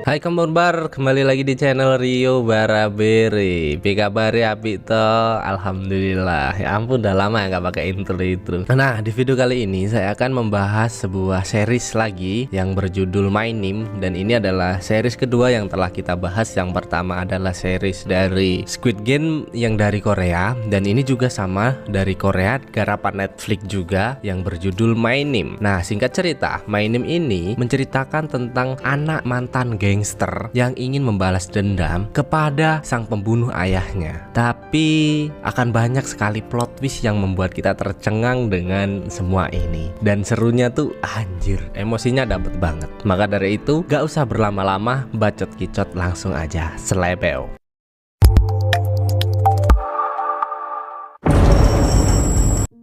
Hai kabar, kembali lagi di channel Rio Barabere. Kabar ya Pito? Alhamdulillah. Ya ampun, udah lama ya nggak pakai intro itu. Nah, di video kali ini saya akan membahas sebuah series lagi yang berjudul My Name, dan ini adalah series kedua yang telah kita bahas. Yang pertama adalah series dari Squid Game yang dari Korea, dan ini juga sama dari Korea, garapan Netflix juga yang berjudul My Name. Nah, singkat cerita, My Name ini menceritakan tentang anak mantan gangster yang ingin membalas dendam kepada sang pembunuh ayahnya. Tapi akan banyak sekali plot twist yang membuat kita tercengang dengan semua ini. Dan serunya tuh anjir, emosinya dapet banget. Maka dari itu gak usah berlama-lama, bacot kicot langsung aja selebeo.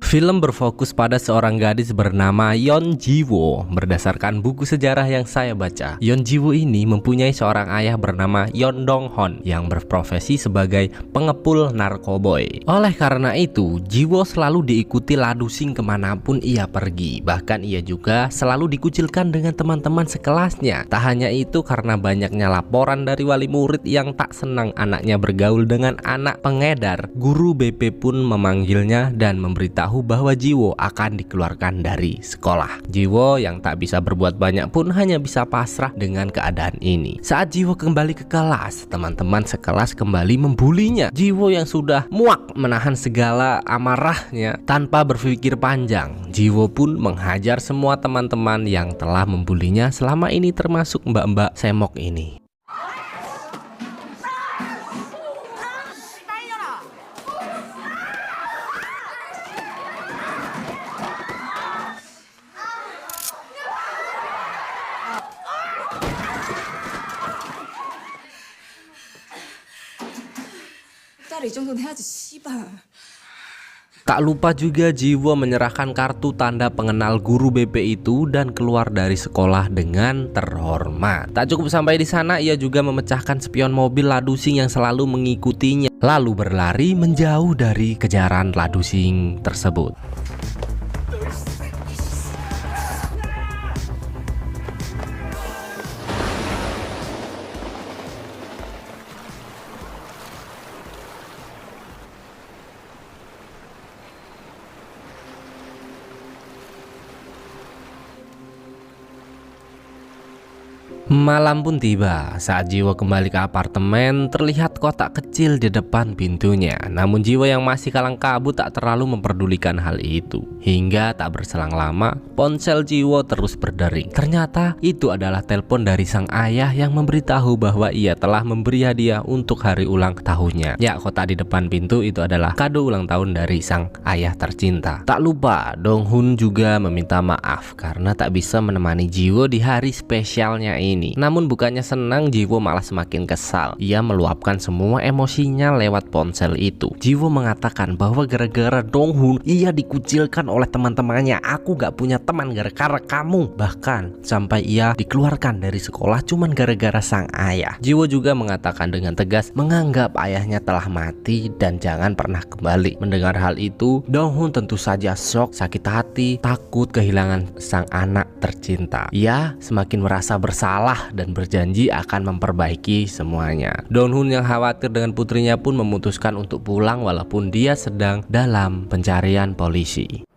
Film berfokus pada seorang gadis bernama Yeon Ji-woo. Berdasarkan buku sejarah yang saya baca, Yeon Ji-woo ini mempunyai seorang ayah bernama Yeon Dong-hon yang berprofesi sebagai pengepul narkoboy. Oleh karena itu, Ji-woo selalu diikuti ladusing kemanapun ia pergi. Bahkan ia juga selalu dikucilkan dengan teman-teman sekelasnya. Tak hanya itu, karena banyaknya laporan dari wali murid yang tak senang anaknya bergaul dengan anak pengedar, guru BP pun memanggilnya dan memberitahu bahwa Ji-woo akan dikeluarkan dari sekolah. Ji-woo yang tak bisa berbuat banyak pun hanya bisa pasrah dengan keadaan ini. Saat Ji-woo kembali ke kelas, teman-teman sekelas kembali membulinya. Ji-woo yang sudah muak menahan segala amarahnya tanpa berpikir panjang, Ji-woo pun menghajar semua teman-teman yang telah membulinya selama ini, termasuk mbak-mbak semok ini. 이 정도는 해야지 씨발. Tak lupa juga Ji-woo menyerahkan kartu tanda pengenal guru BP itu dan keluar dari sekolah dengan terhormat. Tak cukup sampai di sana, ia juga memecahkan spion mobil ladusing yang selalu mengikutinya, lalu berlari menjauh dari kejaran ladusing tersebut. Malam pun tiba. Saat Ji-woo kembali ke apartemen, terlihat kotak kecil di depan pintunya. Namun Ji-woo yang masih kalang kabut tak terlalu memperdulikan hal itu. Hingga tak berselang lama, ponsel Ji-woo terus berdering. Ternyata itu adalah telepon dari sang ayah yang memberitahu bahwa ia telah memberi hadiah untuk hari ulang tahunnya. Ya, kotak di depan pintu itu adalah kado ulang tahun dari sang ayah tercinta. Tak lupa, Dong-hun juga meminta maaf karena tak bisa menemani Ji-woo di hari spesialnya ini. Namun bukannya senang, Ji-woo malah semakin kesal. Ia meluapkan semua emosinya lewat ponsel itu. Ji-woo mengatakan bahwa gara-gara Dong-hun ia dikucilkan oleh teman-temannya. Aku gak punya teman gara-gara kamu. Bahkan sampai ia dikeluarkan dari sekolah cuman gara-gara sang ayah. Ji-woo juga mengatakan dengan tegas menganggap ayahnya telah mati dan jangan pernah kembali. Mendengar hal itu, Dong-hun tentu saja shock, sakit hati, takut kehilangan sang anak tercinta. Ia semakin merasa bersalah dan berjanji akan memperbaiki semuanya. Dong-hun yang khawatir dengan putrinya pun memutuskan untuk pulang walaupun dia sedang dalam pencarian polisi.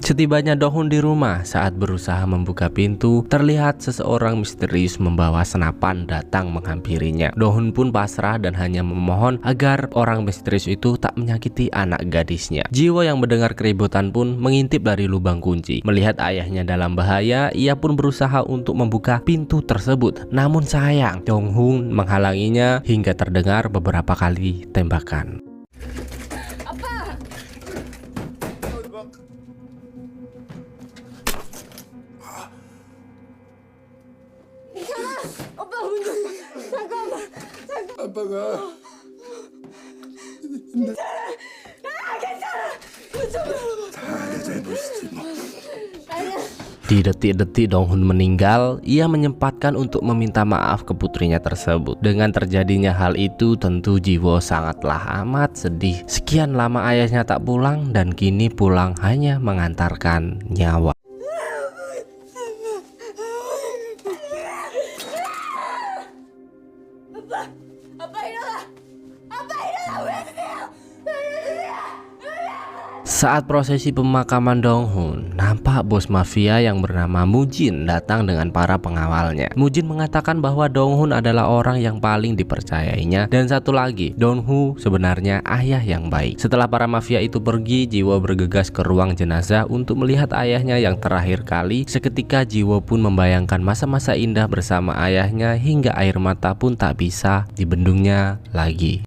Setibanya Dong-hun di rumah, saat berusaha membuka pintu, terlihat seseorang misterius membawa senapan datang menghampirinya. Dong-hun pun pasrah dan hanya memohon agar orang misterius itu tak menyakiti anak gadisnya. Ji-woo yang mendengar keributan pun mengintip dari lubang kunci. Melihat ayahnya dalam bahaya, ia pun berusaha untuk membuka pintu tersebut. Namun sayang, Dong-hun menghalanginya hingga terdengar beberapa kali tembakan. 아빠가 괜찮아. 다 내 잘못이지 뭐. 아니야. Di detik-detik Donghun meninggal, ia menyempatkan untuk meminta maaf ke putrinya tersebut. Dengan terjadinya hal itu, tentu Jiwo sangatlah amat sedih. Sekian lama ayahnya tak pulang dan kini pulang hanya mengantarkan nyawa. Saat prosesi pemakaman Donghun, nampak bos mafia yang bernama Mujin datang dengan para pengawalnya. Mujin mengatakan bahwa Donghun adalah orang yang paling dipercayainya, dan satu lagi, Donghun sebenarnya ayah yang baik. Setelah para mafia itu pergi, Jiwo bergegas ke ruang jenazah untuk melihat ayahnya yang terakhir kali. Seketika Jiwo pun membayangkan masa-masa indah bersama ayahnya hingga air mata pun tak bisa dibendungnya lagi.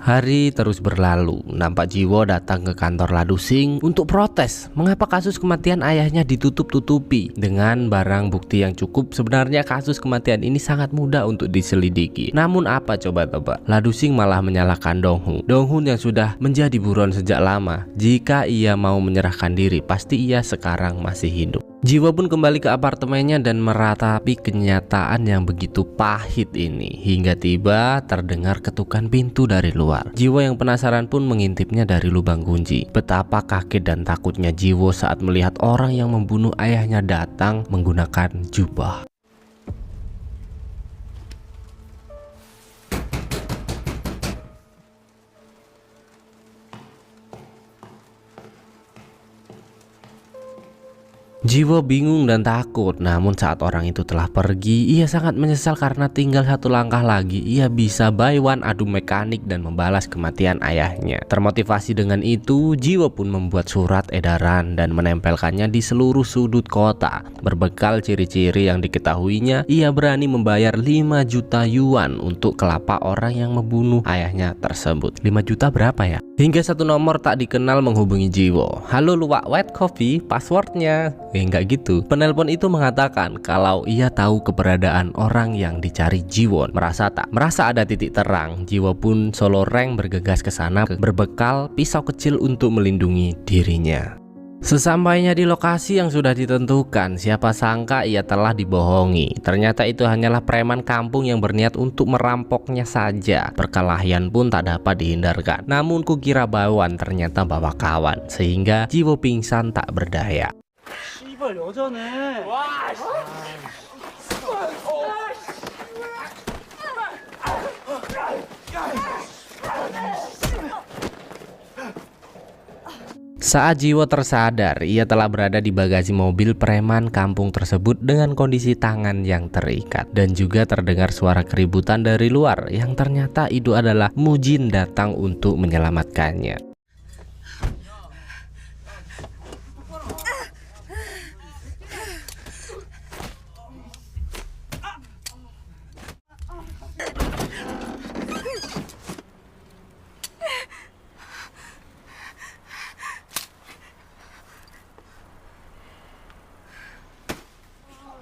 Hari terus berlalu, nampak Jiwo datang ke kantor Ladusing untuk protes mengapa kasus kematian ayahnya ditutup-tutupi. Dengan barang bukti yang cukup, sebenarnya kasus kematian ini sangat mudah untuk diselidiki. Namun apa coba tebak? Ladusing malah menyalahkan Donghun. Donghun yang sudah menjadi buron sejak lama. Jika ia mau menyerahkan diri, pasti ia sekarang masih hidup. Jiwo pun kembali ke apartemennya dan meratapi kenyataan yang begitu pahit ini. Hingga tiba terdengar ketukan pintu dari luar. Jiwo yang penasaran pun mengintipnya dari lubang kunci. Betapa kaget dan takutnya Jiwo saat melihat orang yang membunuh ayahnya datang menggunakan jubah. Jiwo bingung dan takut, namun saat orang itu telah pergi, ia sangat menyesal karena tinggal satu langkah lagi ia bisa buy one adu mekanik dan membalas kematian ayahnya. Termotivasi dengan itu, Jiwo pun membuat surat edaran dan menempelkannya di seluruh sudut kota. Berbekal ciri-ciri yang diketahuinya, ia berani membayar 5 juta yuan untuk kelapa orang yang membunuh ayahnya tersebut. 5 juta berapa ya? Hingga satu nomor tak dikenal menghubungi Jiwo. "Halo Luwak White Coffee, passwordnya." Enggak gitu. Penelpon itu mengatakan kalau ia tahu keberadaan orang yang dicari Jiwon. Merasa ada titik terang, Jiwo pun solo rank bergegas ke sana berbekal pisau kecil untuk melindungi dirinya. Sesampainya di lokasi yang sudah ditentukan, siapa sangka ia telah dibohongi. Ternyata itu hanyalah preman kampung yang berniat untuk merampoknya saja. Perkelahian pun tak dapat dihindarkan. Namun kukira bawan, ternyata bawa kawan, sehingga Jiwo pingsan tak berdaya. Saat Jiwo tersadar, ia telah berada di bagasi mobil preman kampung tersebut dengan kondisi tangan yang terikat. Dan juga terdengar suara keributan dari luar yang ternyata itu adalah Mujin datang untuk menyelamatkannya.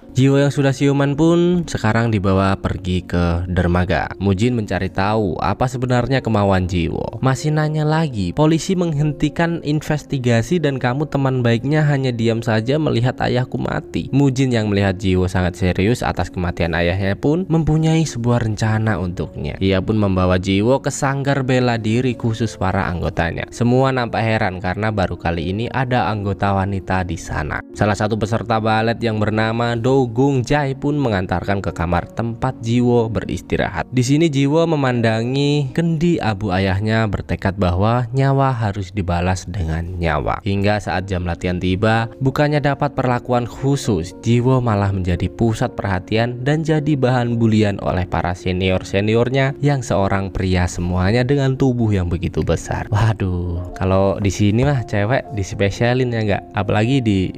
Jiwo yang sudah siuman pun sekarang dibawa pergi ke dermaga. Mujin mencari tahu apa sebenarnya kemauan Jiwo. Masih nanya lagi, polisi menghentikan investigasi dan kamu teman baiknya hanya diam saja melihat ayahku mati. Mujin yang melihat Jiwo sangat serius atas kematian ayahnya pun mempunyai sebuah rencana untuknya. Ia pun membawa Jiwo ke sanggar bela diri khusus para anggotanya. Semua nampak heran karena baru kali ini ada anggota wanita di sana. Salah satu peserta balet yang bernama Do Gung Jai pun mengantarkan ke kamar tempat Jiwo beristirahat. Di sini Jiwo memandangi kendi abu ayahnya, bertekad bahwa nyawa harus dibalas dengan nyawa. Hingga saat jam latihan tiba, bukannya dapat perlakuan khusus, Jiwo malah menjadi pusat perhatian dan jadi bahan bulian oleh para senior-seniornya yang seorang pria semuanya dengan tubuh yang begitu besar. Waduh, kalau di sini mah cewek dispesialin ya enggak, apalagi di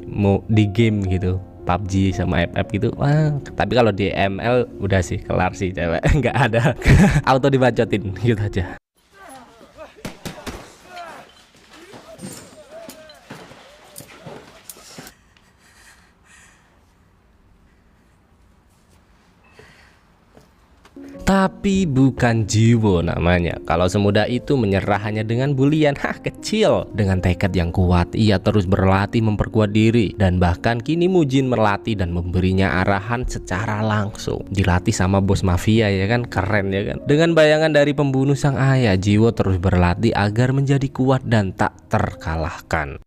game gitu. PUBG sama FF gitu. Wah, tapi kalau di ML udah sih kelar sih cewek. Nggak ada. Auto dibacotin gitu aja. Tapi bukan Jiwo namanya. Kalau semudah itu menyerah hanya dengan bulian kecil. Dengan tekad yang kuat, ia terus berlatih memperkuat diri. Dan bahkan kini Mujin melatih dan memberinya arahan secara langsung. Dilatih sama bos mafia ya kan, keren ya kan. Dengan bayangan dari pembunuh sang ayah, Jiwo terus berlatih agar menjadi kuat dan tak terkalahkan.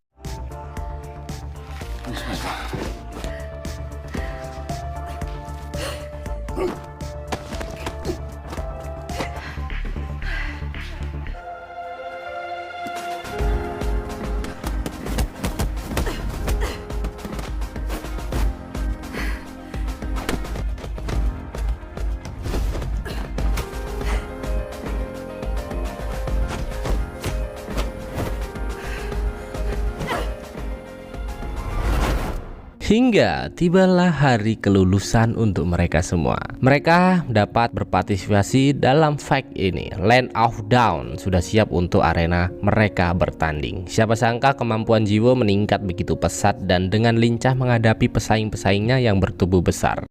Hingga tibalah hari kelulusan untuk mereka semua. Mereka dapat berpartisipasi dalam fight ini. Land of Dawn sudah siap untuk arena mereka bertanding. Siapa sangka kemampuan Jiwo meningkat begitu pesat dan dengan lincah menghadapi pesaing-pesaingnya yang bertubuh besar.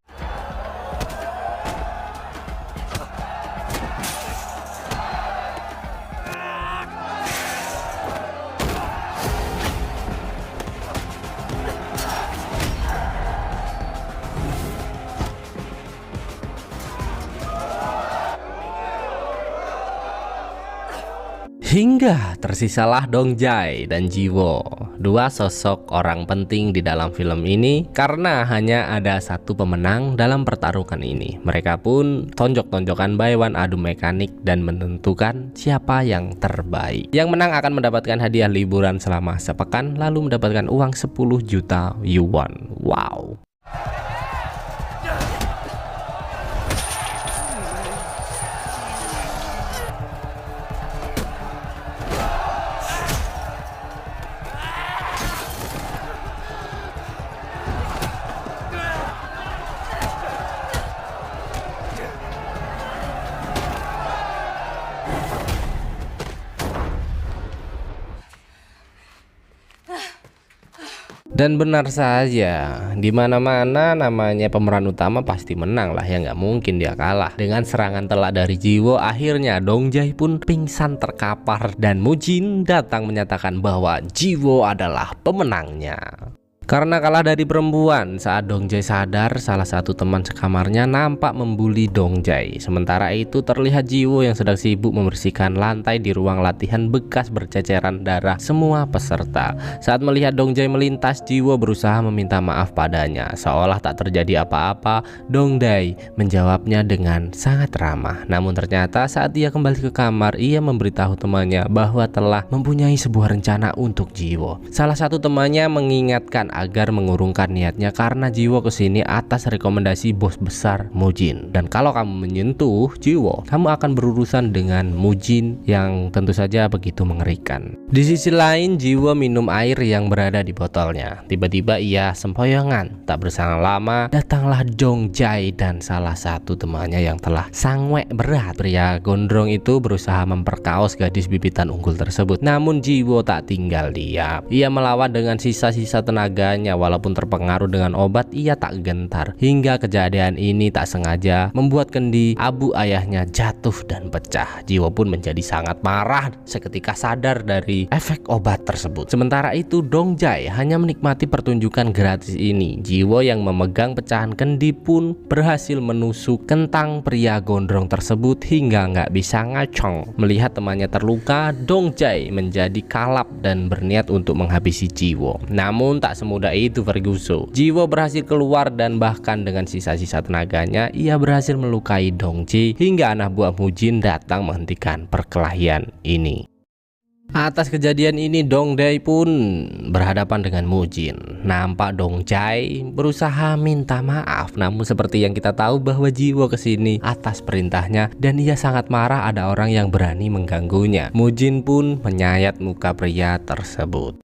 Hingga tersisalah Dongjai dan Jiwo, dua sosok orang penting di dalam film ini karena hanya ada satu pemenang dalam pertarungan ini. Mereka pun tonjok-tonjokan by one adu mekanik dan menentukan siapa yang terbaik. Yang menang akan mendapatkan hadiah liburan selama sepekan lalu mendapatkan uang 10 juta yuan. Wow. Dan benar saja, di mana-mana namanya pemeran utama pasti menang lah ya, nggak mungkin dia kalah. Dengan serangan telak dari Jiwo, akhirnya Dongjai pun pingsan terkapar dan Mujin datang menyatakan bahwa Jiwo adalah pemenangnya. Karena kalah dari perempuan, saat Dongjai sadar, salah satu teman sekamarnya nampak membuli Dongjai. Sementara itu terlihat Jiwo yang sedang sibuk membersihkan lantai di ruang latihan bekas berceceran darah semua peserta. Saat melihat Dongjai melintas, Jiwo berusaha meminta maaf padanya. Seolah tak terjadi apa-apa, Dongjai menjawabnya dengan sangat ramah. Namun ternyata saat ia kembali ke kamar, ia memberitahu temannya bahwa telah mempunyai sebuah rencana untuk Jiwo. Salah satu temannya mengingatkan agar mengurungkan niatnya karena Jiwo kesini atas rekomendasi bos besar Mujin. Dan kalau kamu menyentuh Jiwo, kamu akan berurusan dengan Mujin yang tentu saja begitu mengerikan. Di sisi lain, Jiwo minum air yang berada di botolnya. Tiba-tiba ia sempoyongan. Tak berselang lama, datanglah Dongjai dan salah satu temannya yang telah sangwek berat. Pria gondrong itu berusaha memperkaos gadis bibitan unggul tersebut. Namun Jiwo tak tinggal diam. Ia melawan dengan sisa-sisa tenaga. Walaupun terpengaruh dengan obat, ia tak gentar. Hingga kejadian ini tak sengaja membuat kendi abu ayahnya jatuh dan pecah. Jiwo pun menjadi sangat marah seketika sadar dari efek obat tersebut. Sementara itu Dongjai hanya menikmati pertunjukan gratis ini. Jiwo yang memegang pecahan kendi pun berhasil menusuk kentang pria gondrong tersebut hingga nggak bisa ngacong. Melihat temannya terluka, Dongjai menjadi kalap dan berniat untuk menghabisi Jiwo. Namun tak semudah itu Ferguson. Jiwo berhasil keluar dan bahkan dengan sisa-sisa tenaganya ia berhasil melukai Dongjai hingga anak buah Mujin datang menghentikan perkelahian ini. Atas kejadian ini Dongjai pun berhadapan dengan Mujin. Nampak Dongjai berusaha minta maaf, namun seperti yang kita tahu bahwa Jiwo kesini atas perintahnya dan ia sangat marah ada orang yang berani mengganggunya. Mujin pun menyayat muka pria tersebut.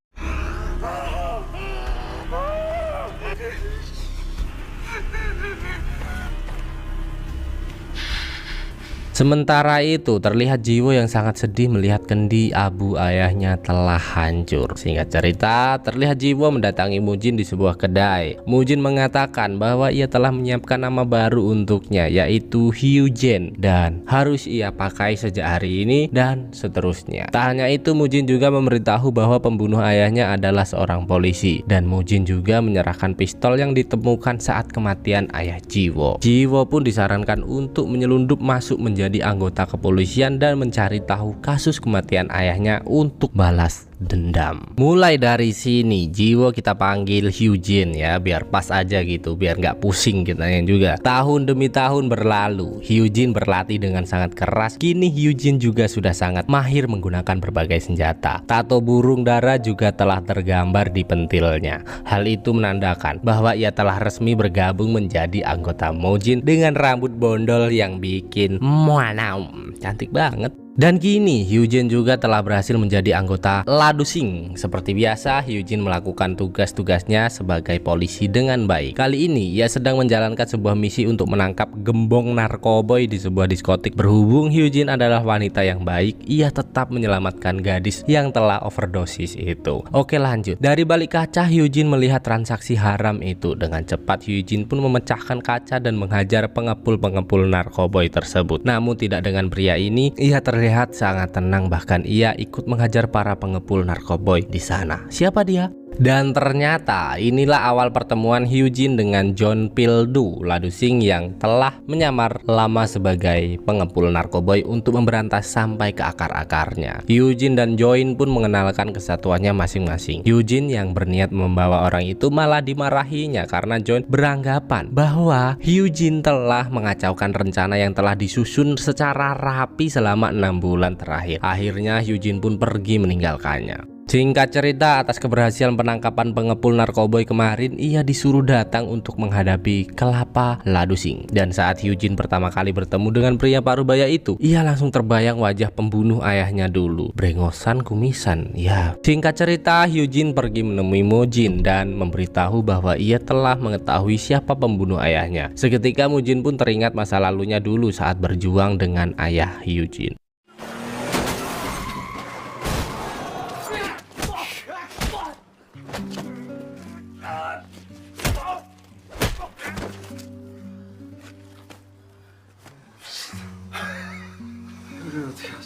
Sementara itu terlihat Jiwo yang sangat sedih melihat kendi abu ayahnya telah hancur. Singkat cerita, terlihat Jiwo mendatangi Mujin di sebuah kedai. Mujin mengatakan bahwa ia telah menyiapkan nama baru untuknya, yaitu Hyujin, dan harus ia pakai sejak hari ini dan seterusnya. Tak hanya itu, Mujin juga memberitahu bahwa pembunuh ayahnya adalah seorang polisi, dan Mujin juga menyerahkan pistol yang ditemukan saat kematian ayah Jiwo. Jiwo pun disarankan untuk menyelundup masuk menjadi anggota kepolisian dan mencari tahu kasus kematian ayahnya untuk balas dendam. Mulai dari sini Jiwo kita panggil Hyujin ya, biar pas aja gitu, biar nggak pusing kitanya juga. Tahun demi tahun berlalu, Hyujin berlatih dengan sangat keras. Kini Hyujin juga sudah sangat mahir menggunakan berbagai senjata. Tato burung dara juga telah tergambar di pentilnya. Hal itu menandakan bahwa ia telah resmi bergabung menjadi anggota Mujin dengan rambut bondol yang bikin muanaum, cantik banget. Dan kini Hyujin juga telah berhasil menjadi anggota Ladusing. Seperti biasa, Hyujin melakukan tugas-tugasnya sebagai polisi dengan baik. Kali ini ia sedang menjalankan sebuah misi untuk menangkap gembong narkoboy di sebuah diskotik. Berhubung Hyujin adalah wanita yang baik, ia tetap menyelamatkan gadis yang telah overdosis itu. Oke, lanjut. Dari balik kaca, Hyujin melihat transaksi haram itu. Dengan cepat Hyujin pun memecahkan kaca dan menghajar pengepul-pengepul narkoboy tersebut. Namun tidak dengan pria ini, ia terlihat sangat tenang, bahkan ia ikut menghajar para pengepul narkoboy di sana. Siapa dia? Dan ternyata inilah awal pertemuan Hyujin dengan John Pildu Ladusing yang telah menyamar lama sebagai pengepul narkoboy untuk memberantas sampai ke akar-akarnya. Hyujin dan Join pun mengenalkan kesatuannya masing-masing. Hyujin yang berniat membawa orang itu malah dimarahinya karena Join beranggapan bahwa Hyujin telah mengacaukan rencana yang telah disusun secara rapi selama 6 bulan terakhir. Akhirnya Hyujin pun pergi meninggalkannya. Singkat cerita, atas keberhasilan penangkapan pengepul narkoboy kemarin, ia disuruh datang untuk menghadapi Kelapa Ladusing. Dan saat Hyujin pertama kali bertemu dengan pria parubaya itu, ia langsung terbayang wajah pembunuh ayahnya dulu. Brengosan kumisan, ya. Singkat cerita, Hyujin pergi menemui Mujin dan memberitahu bahwa ia telah mengetahui siapa pembunuh ayahnya. Seketika Mujin pun teringat masa lalunya dulu saat berjuang dengan ayah Hyujin.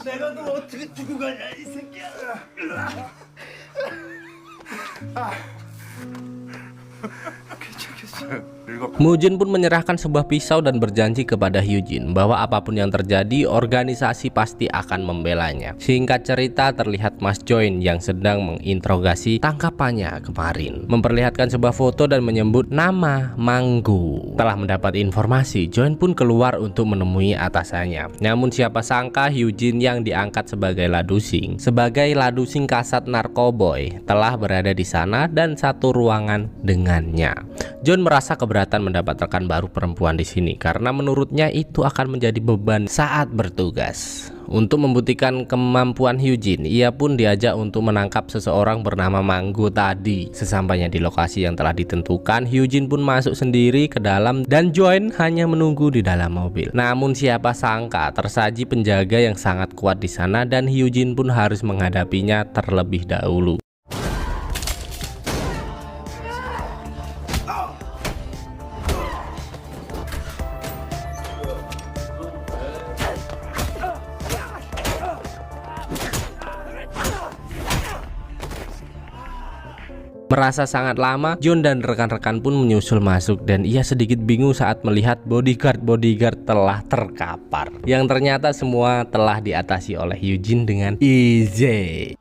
내가 너 어떻게 두고 가냐 이 새끼야. Mujin pun menyerahkan sebuah pisau dan berjanji kepada Hyujin bahwa apapun yang terjadi, organisasi pasti akan membelanya. Singkat cerita, terlihat Mas Join yang sedang menginterogasi tangkapannya kemarin, memperlihatkan sebuah foto dan menyebut nama Manggu. Setelah mendapat informasi, Join pun keluar untuk menemui atasannya. Namun siapa sangka Hyujin yang diangkat sebagai Ladusing kasat narkoboy telah berada di sana dan satu ruangan dengannya. John merasa keberatan mendapat rekan baru perempuan di sini karena menurutnya itu akan menjadi beban saat bertugas. Untuk membuktikan kemampuan Hyujin, ia pun diajak untuk menangkap seseorang bernama Manggu tadi. Sesampainya di lokasi yang telah ditentukan, Hyujin pun masuk sendiri ke dalam dan Join hanya menunggu di dalam mobil. Namun siapa sangka tersaji penjaga yang sangat kuat di sana dan Hyujin pun harus menghadapinya terlebih dahulu. Merasa sangat lama, John dan rekan-rekan pun menyusul masuk dan ia sedikit bingung saat melihat bodyguard telah terkapar. Yang ternyata semua telah diatasi oleh Hyujin dengan easy.